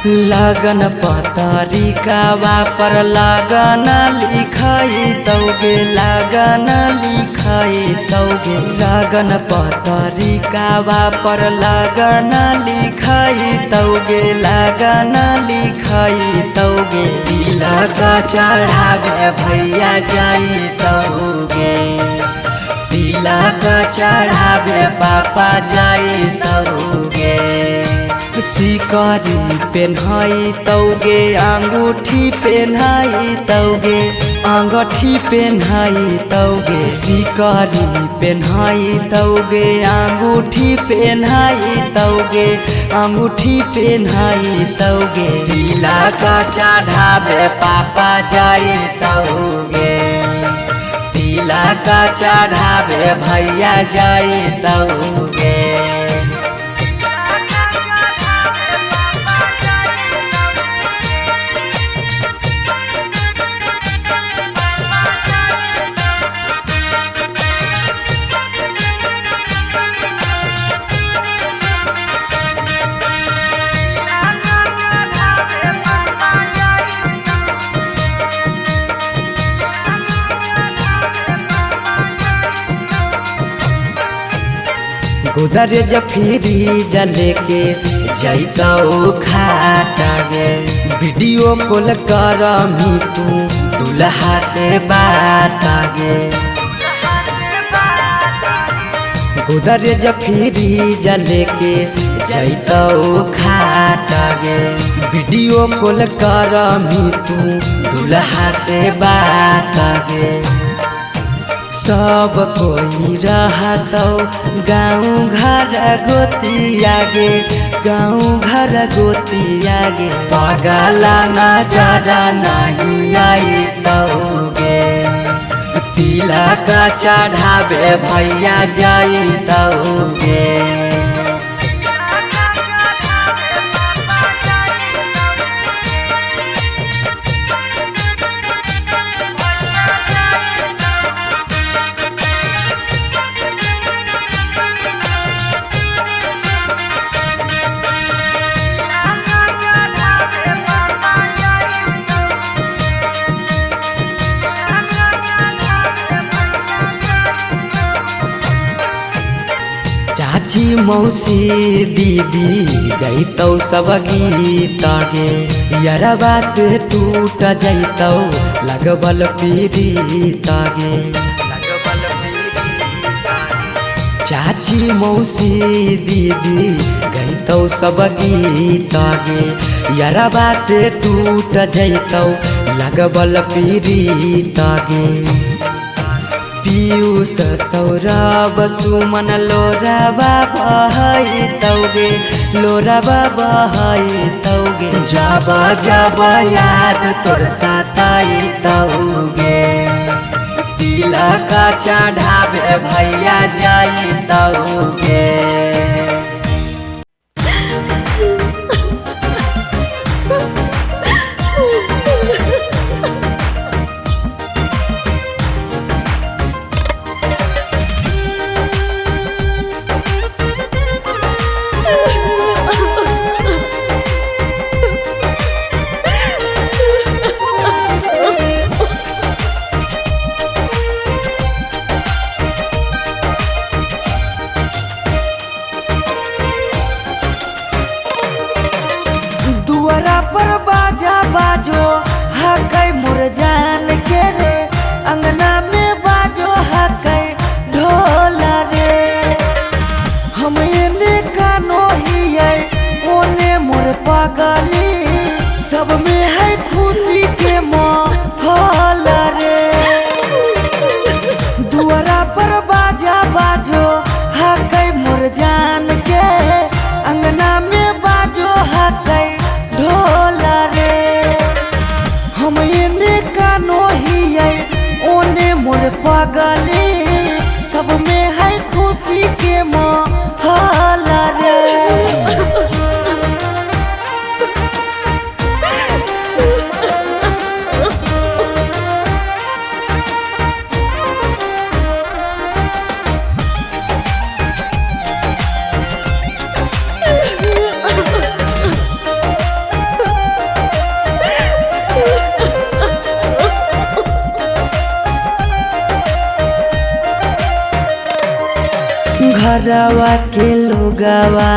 लगन पतरिकावा पर लगन लिखाई तौगे लगन लिखाई तौगे लगन पतरिकावा पर लगन लिखाई तौगे लगन लिखाई तौगे तिलक चढ़ावे भैया जाई तौगे तिलक चढ़ावे पापा जाई तौगे सिकरी पेन्हाई तौगे अंगूठी पेन्हाई तौगे अंगूठी पेन्हाई तौगे सिकरी पेन्हाई तौगे अंगूठी पेन्हाई तौगे अंगूठी पेन्हाई तौगे तिलक चढ़ावे पापा जाई तौगे तिलक चढ़ावे भैया जाई तौगे गोदरेज फ्रिज लेके जैतौ खाटा गे वीडियो कॉल करमी तू दुल्हा से बात गे गोदरेज फ्रिज लेके जैतौ खाटा गे वीडियो कॉल करमी तू दुल्हा से बात गे सब कोई रहतौ गाँव घर गोतियागे गाँव घर गोतियागे पगला नजरा नहीं आई तौगे तिलक चढ़ावे भैया जाई तौगे चाची मौसी दीदी गईतौ सब गीत गे यरबा से टूट जैतौ लगबल पीड़ित गे चाची मौसी दीदी गईतौ सब गीत गे यरबा से टूट जैतौ लगबल पीड़ित गे पीयूष सौरभ सुमन लोराबा बहाई तौगे लोराबा बहाई तौगे जब जब याद तोर सताई तौगे तिलक चढ़ावे भैया जाई तौगे पर बाजा बाजो हकै मोर जान के रे अंगना में बाजो हकै ढोल रे हम एने कानो हियै ओने मोर पगली सब में है खुशी के माहौल रे दुआरा पर बाजा बाजो हकै मोर जान के अंगना में बाजो हकै ढोल रे हम एने कानो हियै ओने मोर पगली सब में है खुशी के माहौल रे घरवा के लोगवा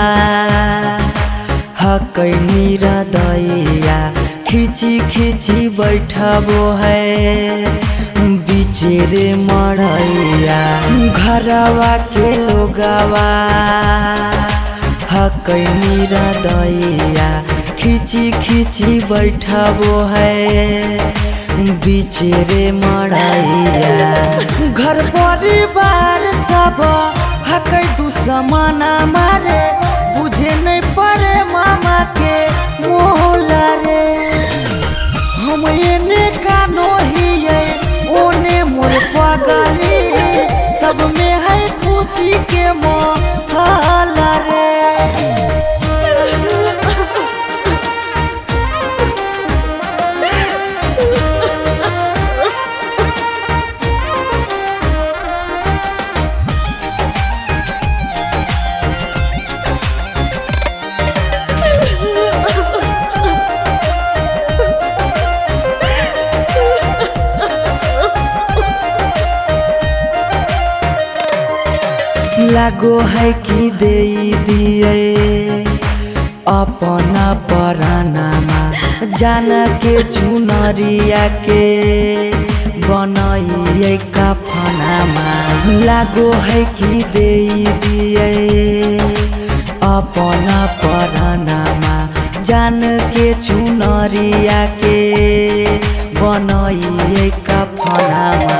हकै निरदैया खिची खिची बैठबो है बिचेरे मड़ैया। घरवा के लोगवा हकै निरदैया खिची खिची बैठबो है बिचेरे मड़ैया। घर परिवार सब हकै दुश्मना मारे बुझे नहीं पड़े मामा के मोहला रे। हम एने कानो हिये ओने मोर पगली सब में है खुशी के मोहला रे। लागो है कि दे दिए अपना परानामा जान के चुनरिया के बनाइए कफनामा। लागो है कि दे दिए अपना परानामा जान के चुनरिया के बनाइए कफनामा।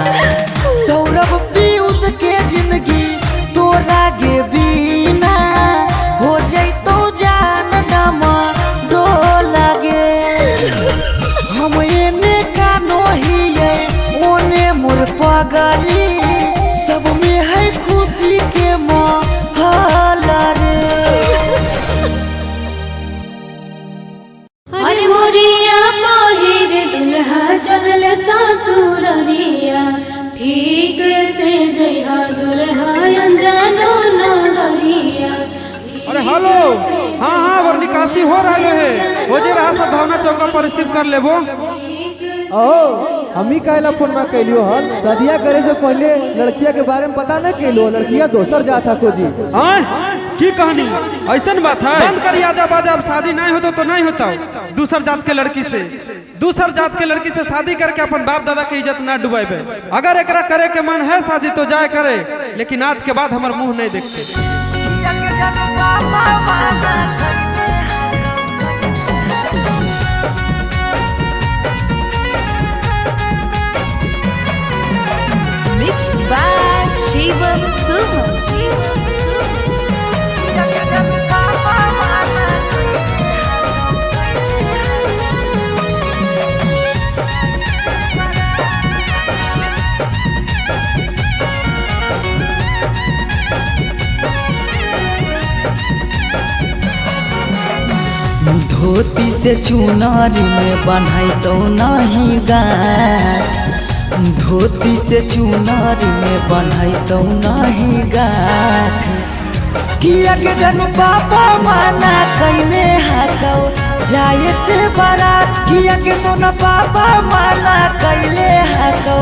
सौरभ पीयूष के जिंदगी तोरा गे बिना हो जैतो जान नमा डोला गे। हम एने कानो हिये ओने मोर पगली सब में है खुशी के मोहला रे। अरे मोरिया पहिर दुल्हा चलल ससुररिया ठीक से जइहा दुल्हा अनजानो नगरिया। अरे हेलो, हाँ हाँ और निकासी हो रहा है, हो जे रहा सब भावना चौका पर रिसीव कर लेबो। हमी कहला फोन में कैलियो हल शादिया करे से पहले लड़किया के बारे में पता न कैलो लड़किया दोसर जात था खोजी। की कहानी ऐसन बात है? बंद करिए आजा बाजा, अब शादी नहीं होता तो नहीं होता दूसर जात के लड़की से। दूसर जात के लड़की से शादी करके अपन बाप दादा की इज्जत ना डुबाइबे। अगर एकरा करे के मन है शादी तो जाए करे, लेकिन आज के बाद हमार मुंह नहीं देखते। Mixed by Shivam Suman. धोती से चुनारी में बन्हाई तो नहीं गाठ। धोती से चुनारी में बन्हाई तो नहीं गाठ। किया के जनु पापा माना कइने हाकौ जाए से बारात। किया के सोना पापा माना कइले हाकौ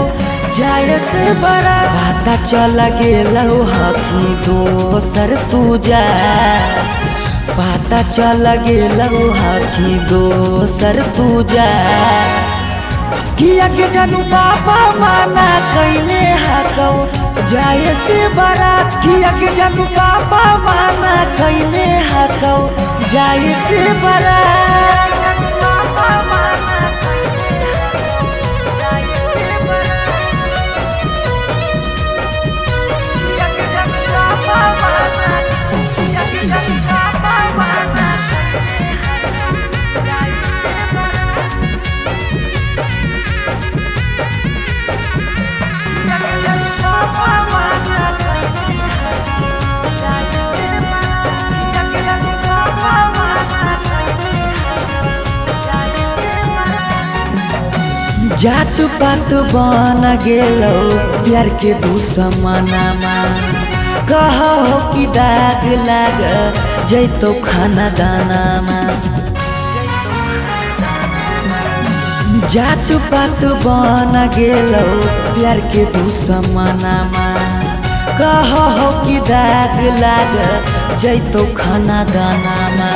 जाए से बारात। पता चल गेलौ हकी दोसर तू जा। पता चल गेलौ हकी दोसर तू जा। किया के जानू बाबा माना कइने हाकौ जाए से बारात। किया के जानू बाबा माना कइने हाकौ जाए से बारात। जात पात बन गेलो प्यार के दुश्मनमा। कहो कि दाग लाग जैतो खाना दानामा। जात पात बन गेलो प्यार के दुश्मनमा। कहो कि दाग लाग जैतो खाना दानामा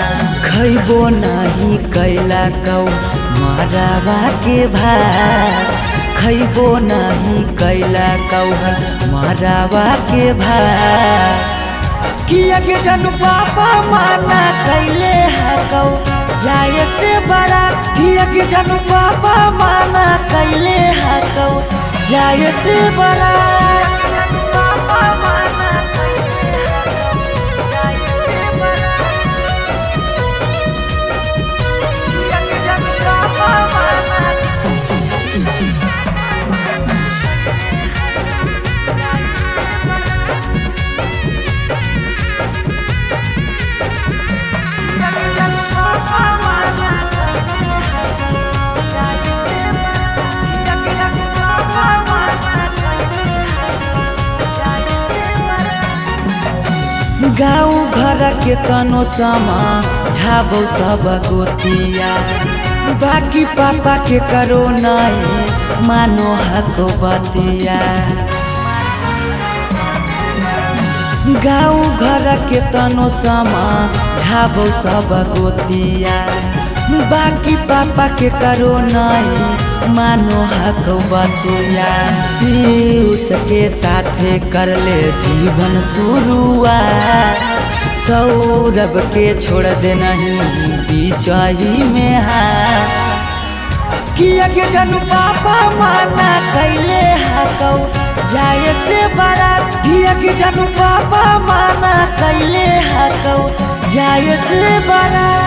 खैबो नहीं कैला कौ मरावा के भात खैबो नहीं कैला कौ मरावा के भात किया के जनू पापा माना कैले हकौ जाए से बड़ा किया के जनू पापा माना कैले हकौ जाए से बड़ा गाँव घर के तनो समा झाबो सब गोतिया बाकी पापा के करो नहीं मानो हको बतिया गाँव घर के तनो समा झाबो सब गोतिया बाकी पापा के करो नहीं मानो हक बतिया पीयूष के साथे कर ले जीवन शुरुआत सौरभ के छोड़ दे नहीं बीचही में हाथ किया के जनू पापा माना कैले हकौ जाए से बारात किया के जनू पापा माना कैले हकौ जाए से बारात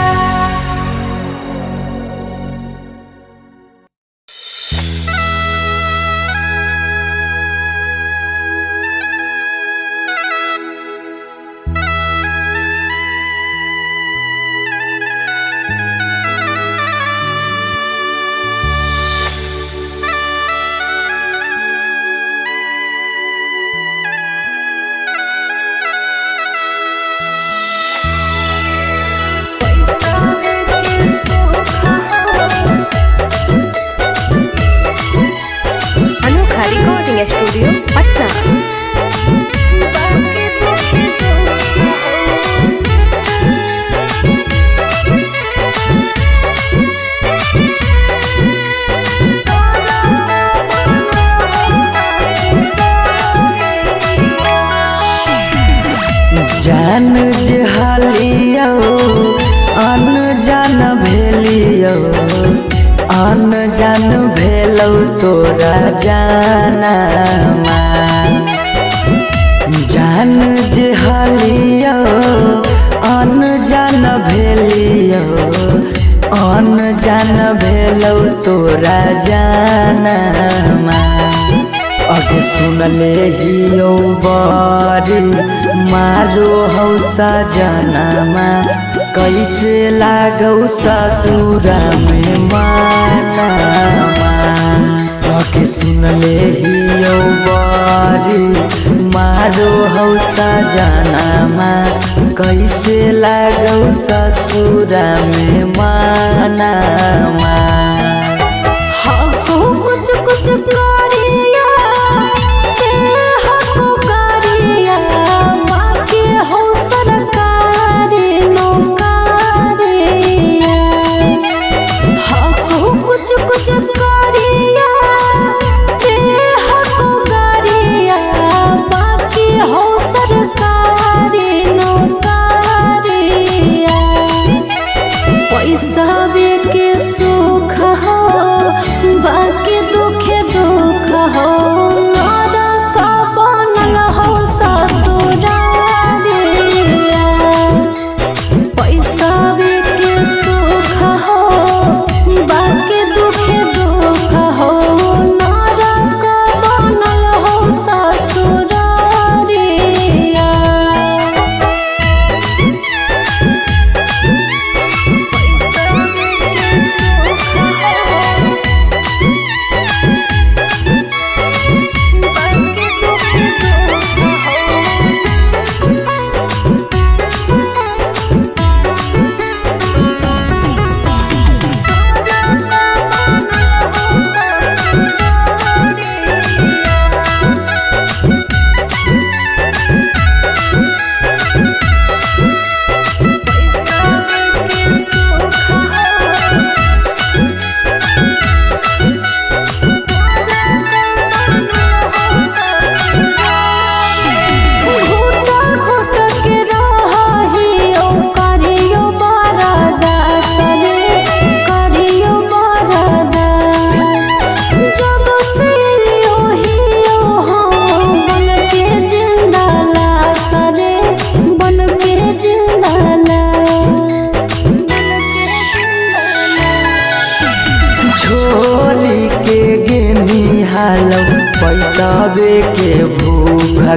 स्टूडियो पटना। जान जे हालियो अनजान भेलियो अनजान भेलौ तोरा जानमा जान जे हालियो अनजान भेलियो अनजान भेलौ तोरा जानमा अगे सुनले हियो बड़ी मारो हौ सजनमा कैसे लागौ ससुरा में मानमा अगे सुनले हियो बड़ी मारो हौ सजनमा कैसे लागौ ससुरा में मानमा कुछ कुछ करिया के हको करिया माँ के हो सरकारी नौकरिया हको कुछ कुछ करिया के हको करिया माँ के हो सरकारी नौकरिया पैसा के सुख हो बाकी दुखे दुख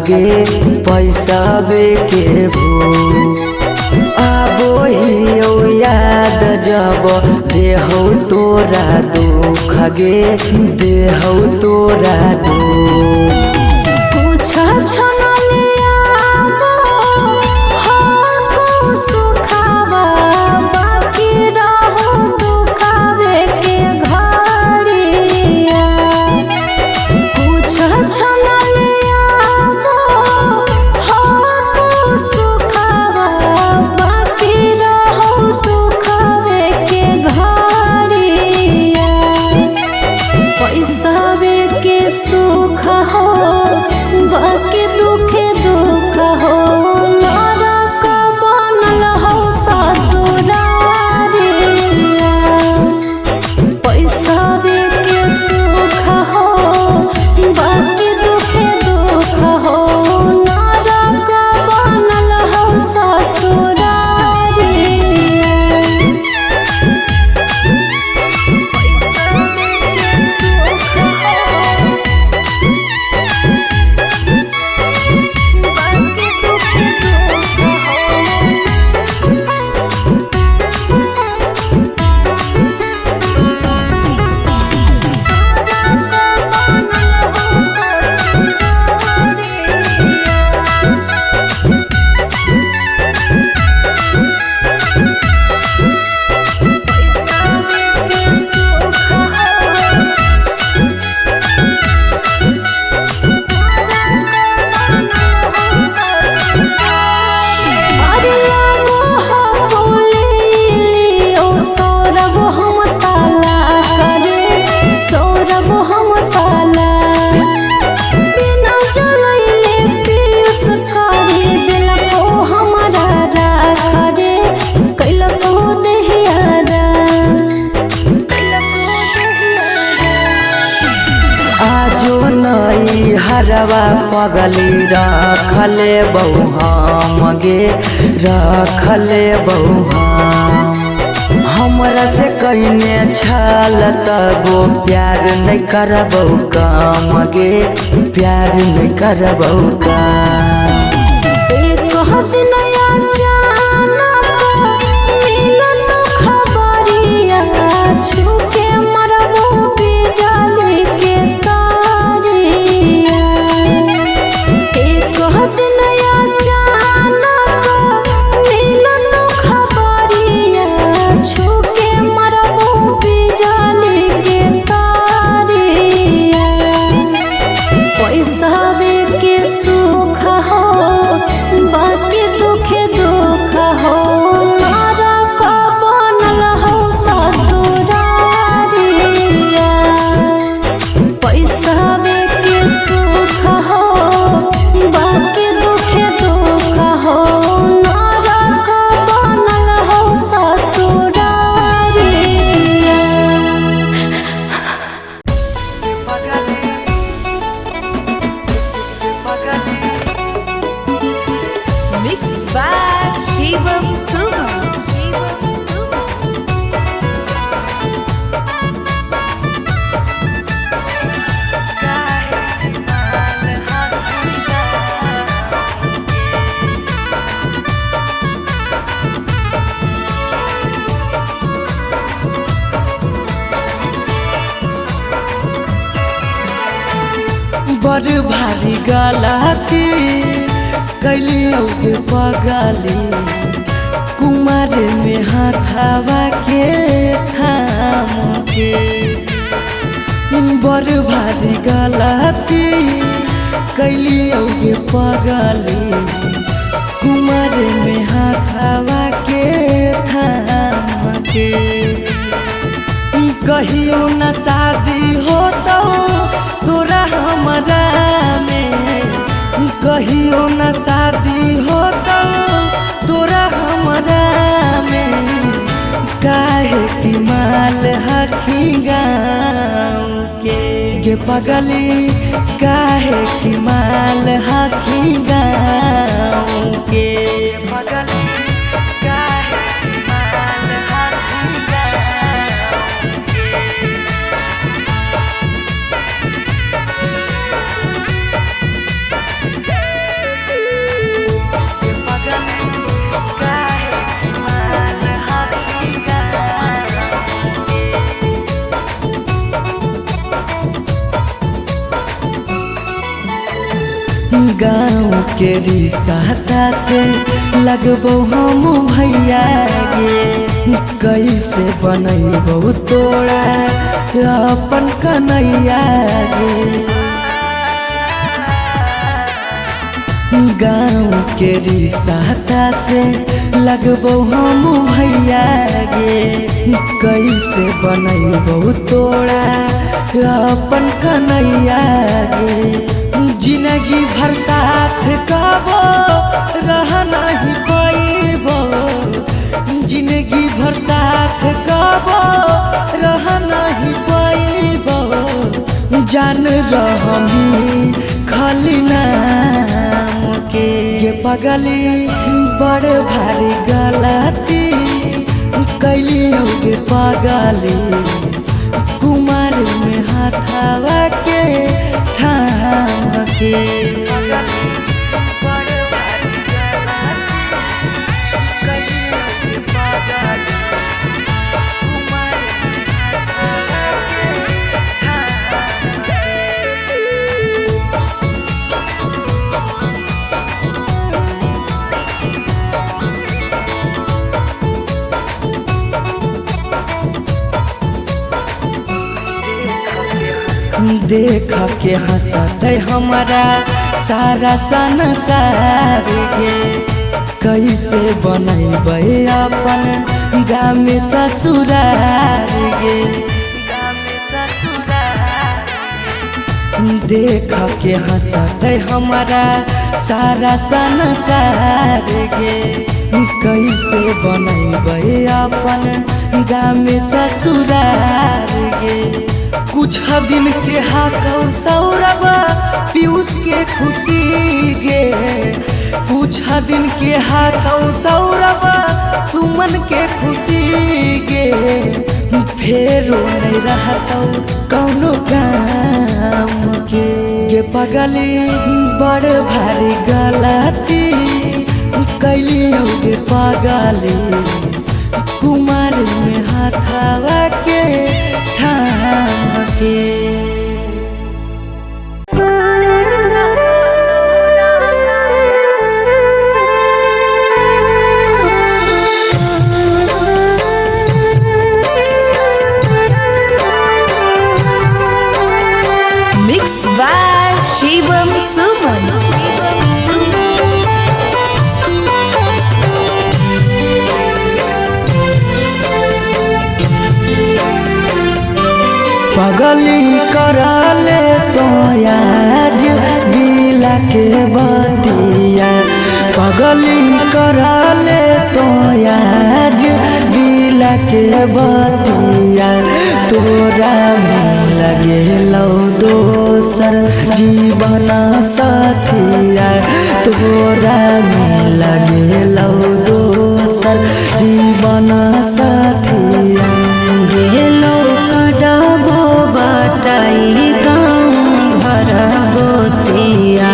गे पैसा के भू आबो ही याद जब देहौ तोरा दुख गे देहौ तोरा दुख कुछ क्षण लियाबो हमको सुखावा बाकी रहो दुखावे के घड़िया कुछ क्षण लियाबो हमको सुखावा बाकी रहो दुखावे के घड़िया पैसा के सुख हो बाकी दुखे दुख हो नरक बनल हो ससुरारिया पैसा के सुख हो बाकी दुखे दुख हो नरक बनल हो ससुरारिया हरवा पगली रखले बहु हम गे रखले बहु हमरा से कहीने छल तबो प्यार नहीं करबौ काम गे प्यार नहीं करबौ काम एक दिन अचानक मिलन खबरिया छूके मरबो बिजली के तारिया एक दिन अचानक मिलन खबरिया छूके मरबो बिजली के तारिया पैसा के सुख हो बाकी दुखे दुख हो नरक बनल हो ससुरारिया पैसा के सुख हो बाकी दुखे दुख हो नरक बनल हो ससुरारिया Mixed by Shivam Sugam. Shivam Sugam. बड़ भारी गलती कैलियो के पगली कुमार में हथावा के थाम के बड़ भारी गलती कैलियो के पगली कुमार में हथावा के थाम के कहियो न शादी हो तो तोरा हमरा में कहियो न शादी हो तो तोरा हमरा में काहे की माल हखी गाँव के पगली काहे की माल हखी गाँव के पगली काहे की माल हखी गाँव के गाँव के रिश्ता से लगबो हम भैया गे कैसे बनैबो तोरा अपन कन्हैया गे गाँव के रिश्ता से लगबो हम भैया गे कैसे बनैबो तोरा अपन कन्हैया गे जिंदगी भर साथ कबो रह नहीं पैबो जिंदगी भर साथ कबो रह नहीं पैबो जान रहमी खाली नाम के ये पगली बड़ भारी गलती कैली होगे पगली कुमार में हाथावा के थाम के देख के हंसत हमारा सारा संसार गे कैसे बनैबै अपन गाँव में ससुरार गे देख के हंसत हमारा सारा संसार गे कैसे बनैबै अपन गाँव में ससुरार गे कुछ दिन के हाकौ सौरभ पीयूष के खुशी गे कुछ दिन के हाकौ सौरभ सुमन के खुशी गे फेरो नहीं रहतौ कौनो काम के गे पगली बड़ भारी गलती कैली होगे पगली कुमार में हाथावा के थाम के Mixed by Shivam Suman. पगली कराले तो आज दिला के बतिया पगली कराले तो आज दिला के बतिया तोरा में लगे लो दोसर जीवन साथिया तोरा में लगे लो दोसर जीवन साथिया गेलो कडाबो बाटाई गाँव घर गोतिया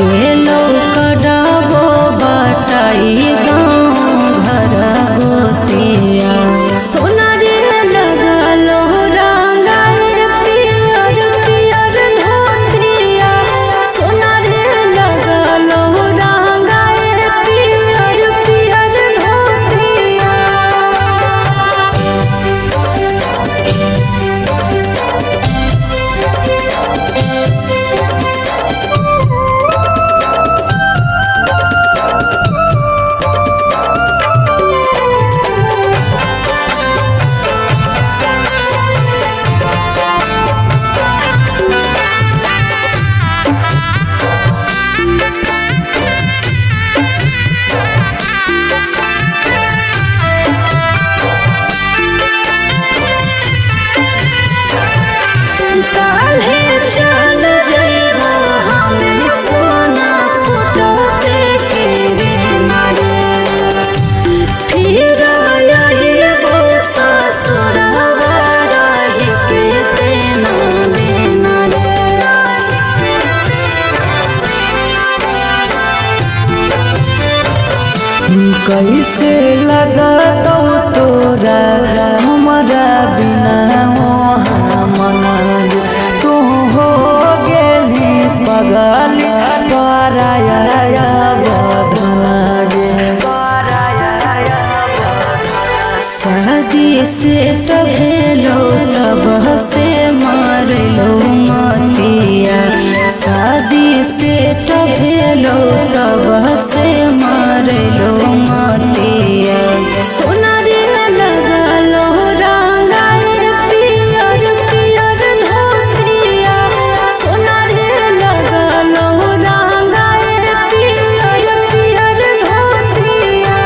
गेलो कडाबो बाटाई गाँव घर गोतिया सोना रे लगलो रंगाए पियर पियर धोतिया सोना रे लगलो रंगाए पियर पियर धोतिया काल्हे चल जइबो हमें सोना फोटो देखे रे मारे फिर आइबो ससुरवा रही के देना देना कैसे लगतौ तोरा हमारा बिना मन तू हो गेली पगली तोरा से सभेलो तब से मारलो मतिया शादी से सभेलो तब से मारलो मतिया सोना रे लगलो रंगाए पियर पियर धोतिया सोना रे लगलो रंगाए पियर पियर धोतिया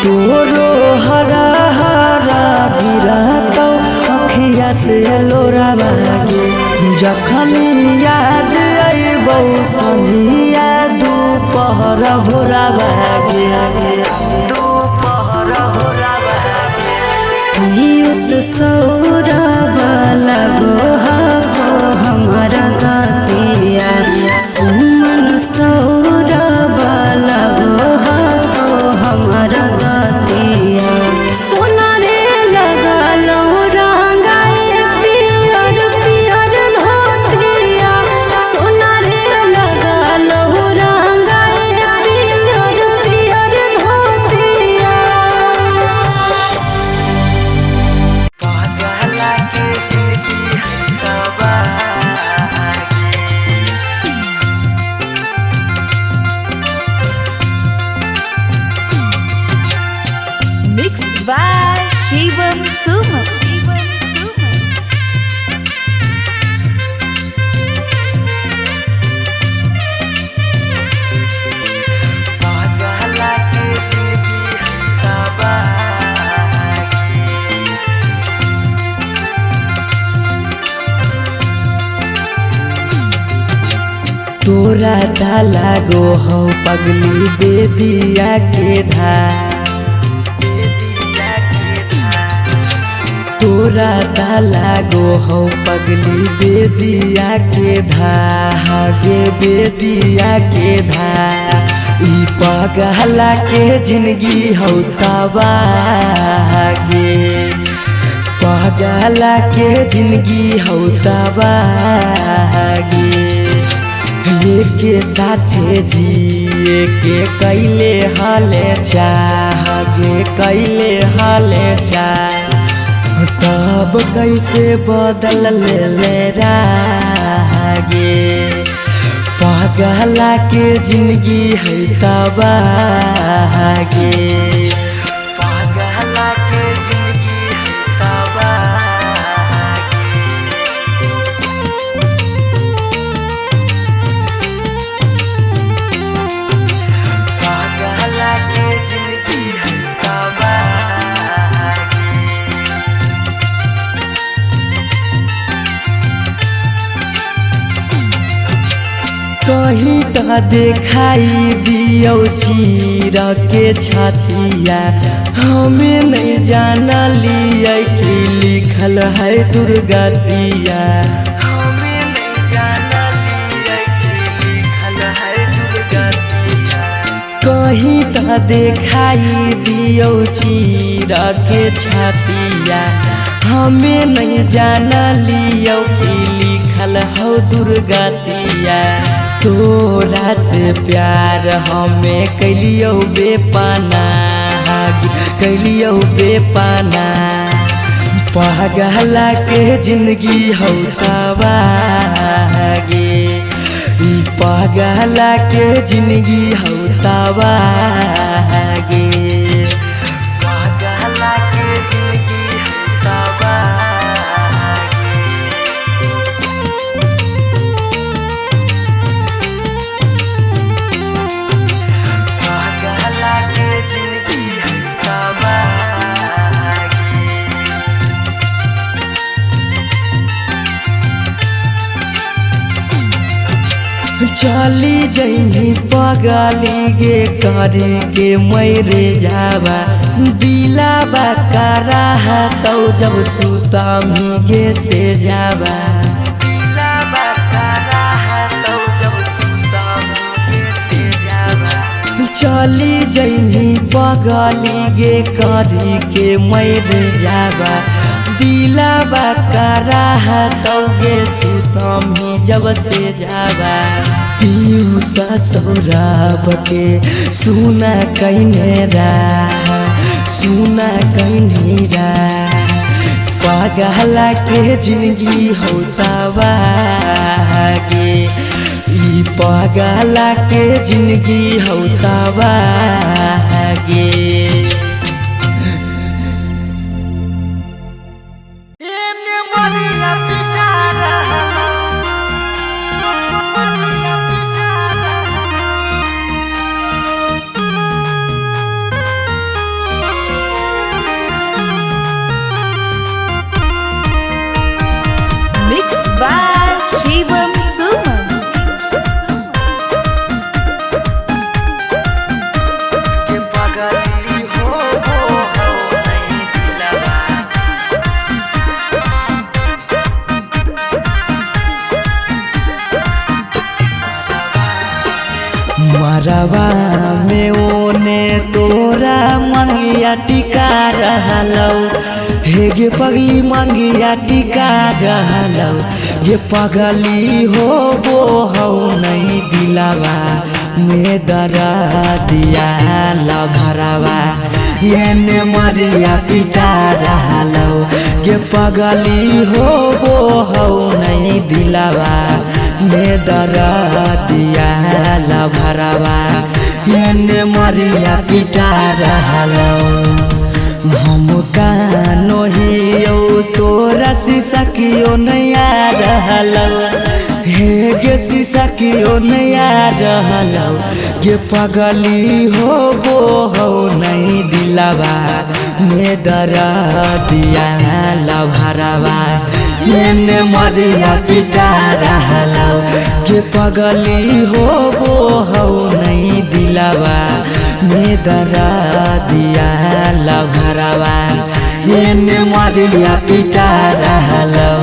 तोरो हरा हरा गिरतौ अखिया से लोरा लागे जखनी याद अइबौ संझिया दुपहर भोरा भागे दुपहर भोरा भागे पीयूष सौरभ लगो हो हमारा दातिया सुमन सौरभ लगो हो हमारा दातिया सोना रे लगलो रंगाए पियर पियर धोतिया सोना रे लगलो रंगाए पियर पियर धोतिया पागला के जिंदगी Mixed by Shivam Suman. पागला के जिंदगी तोरा ता लागो हो पगली बेदिया के धार तोरा ता लागो हो पगली बेदिया के धागे बेदिया के ई पगला के जिंदगी हो तबागे पगला के जिंदगी हो तबागे के साथे जिए के कैले हाले चाहे कैले हाले चाह तब कैसे बदल ले रागे पगला के जिंदगी है तबागे पगला के जिंदगी है तबागे पगला के जिंदगी है तबागे कहीं तो दिखाई दियो चीर के छतिया हमें नहीं जाना लिया कि लिखल है दुर्गतिया हमें नहीं जाना लिया कि लिखल है दुर्गतिया कहीं तो दिखाई दियो चीर के छतिया हमें नहीं जाना लियो कि लिखल हो दुर्गतिया तोरा से प्यार हमें कैलियो बेपाना कैलियो बेपाना पगला के जिंदगी हो तबागे पगला के जिंदगी हो तबागे पगला के जिंदगी हो तबागे चली जइनी पगली गे करे के मैरे जावा दिलाबा करा तो जब सुता गे से जावा दिलाबा करा तो जब सुता गे से जावा चली जइनी पगली गे करे के मैरे जावा दिलाबा करा तो गे सुतम जब से जावा पीऊ ससुराब के सुना कहीं सुना कहीं पागला के जिंदगी होता गे ई पागला के जिंदगी होता गे Mixed by Shivam Suman. मरवा में ओने तोरा मंगिया टिका रहलौ हे गे पगली मंगिया टिका रहलौ ये पगली हो नहीं दिलावा में दरा दिया लभरावा ये मरिया पिटा रहलौ ये पगली हो नहीं दिलावा में दरा दिया लभरावा ये मरिया पिटा रहलौ हम कानो हियो तोरा शीशा कियो नया रहलौ हे गे शीशा कियो नया रहलौ गे पगली हो नहीं दिलावा में दरा दिया लभरावा ये मरिया पिटा रहलौ गे पगली हो नहीं दिलावा में दरा दिया लभरावा ये मरिया पिटा रहलौ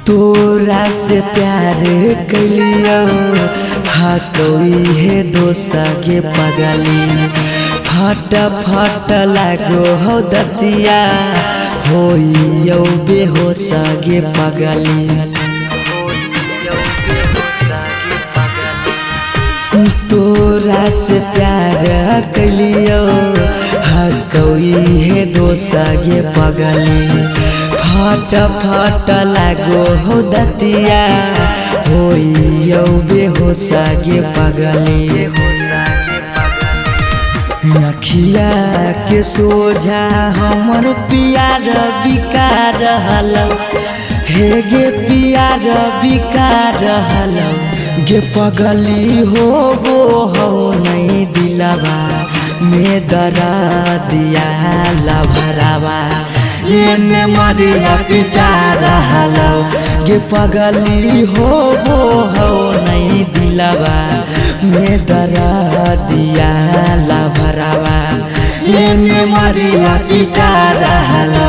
तोरा से प्यार कलियो हाँ कोई है दोसा के पगली फट फट लागो हो दतिया होइयो बेहोश गे पगली तोरा से प्यार कलियो हाँ कोई है दोसा गे पगली फट फट लागो हो दतिया होइयो बेहोश गे पगली अखिया के सोझा हमर प्यार बिकार रहलौ हे गे प्यार बिकार रहलौ गे पगली हो नहीं दिलावा में दरा दिया लभरावा ये मरिया पिटा रहलौ गे पगली हो नहीं दिलावा में दरा दिया लभरावा ये मरिया पिटा रहलौ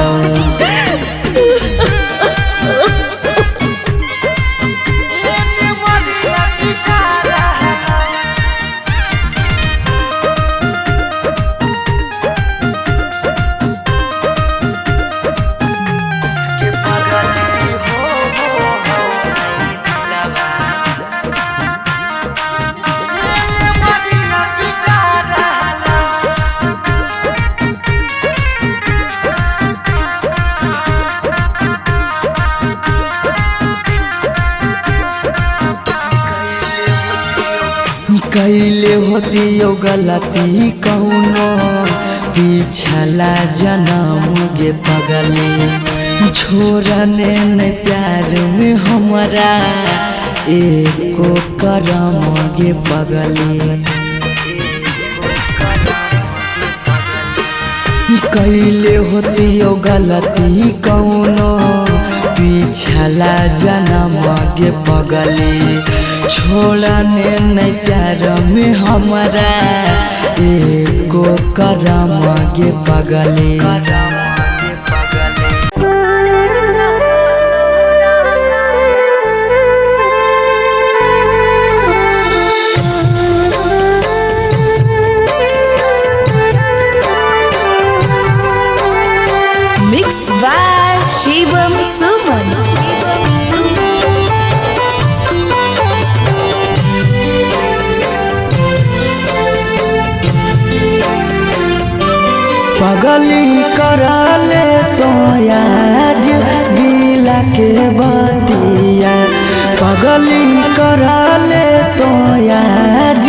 कैले होती यो गलती कौनो पिछला जन्म गे पगली छोड़ने न प्यार में हमारा एको करम गे पगली कैले होती यो गलती कौनो पिछला जन्म गे पगली छोड़ने नहीं प्यार में हमारा एको करम गे पगली Mixed by Shivam Suman. पगली कराले तो आज दिला के बतिया पगली कराले तो आज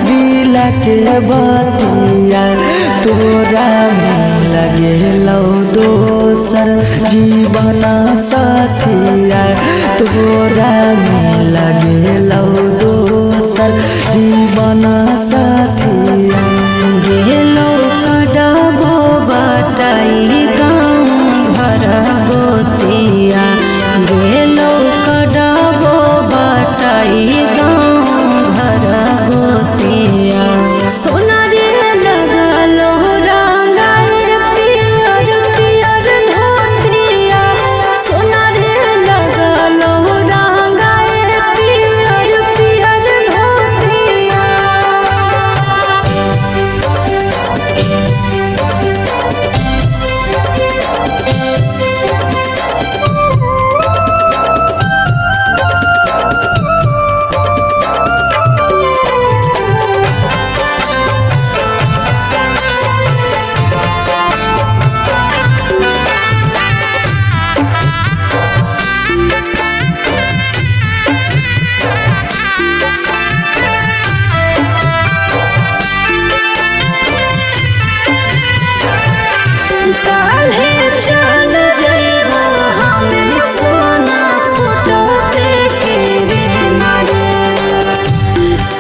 दिला के बतिया तोरा में लगे लो दोसर जीवन साथिया तोरा में लगे लो दोसर जीवन साथिया गेलो कडाबो बाटाई गाँव घर गोतिया गेलो कडाबो बाटाई गाँव घर गोतिया सोना रे लगलो रंगाए पियर पियर धोतिया सोना रे लगलो रंगाए पियर पियर धोतिया काल्हे चल जइबो हमें सोना फोटो देखे रे नारे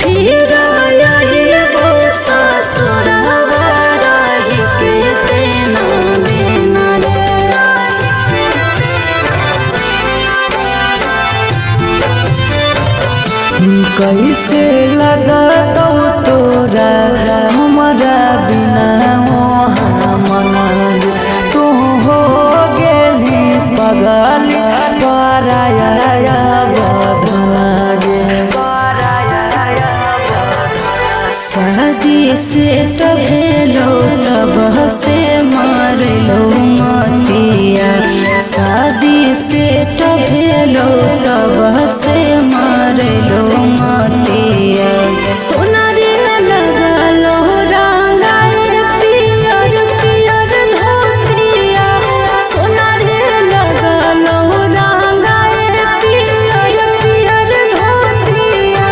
फिर आइबो ससुरवा रही के देना देना कैसे लगा तो तोरा हमारा बिना मन तू हो गेली पगली पराया बदना गे शादी से भेलो तब से मारलो मतिया शादी से भेलो तब से मारलो मतिया सोना रे लगलो रंगाए पियर पियर धोतिया सोना रे लगलो रंगाए पियर पियर धोतिया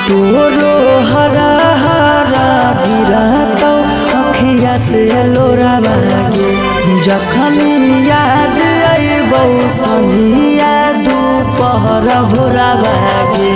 तोरो हरा हरा गिरतो अखिया से लोरा बागे जखन याद आइबो संझिया दोपहर भोरा बागे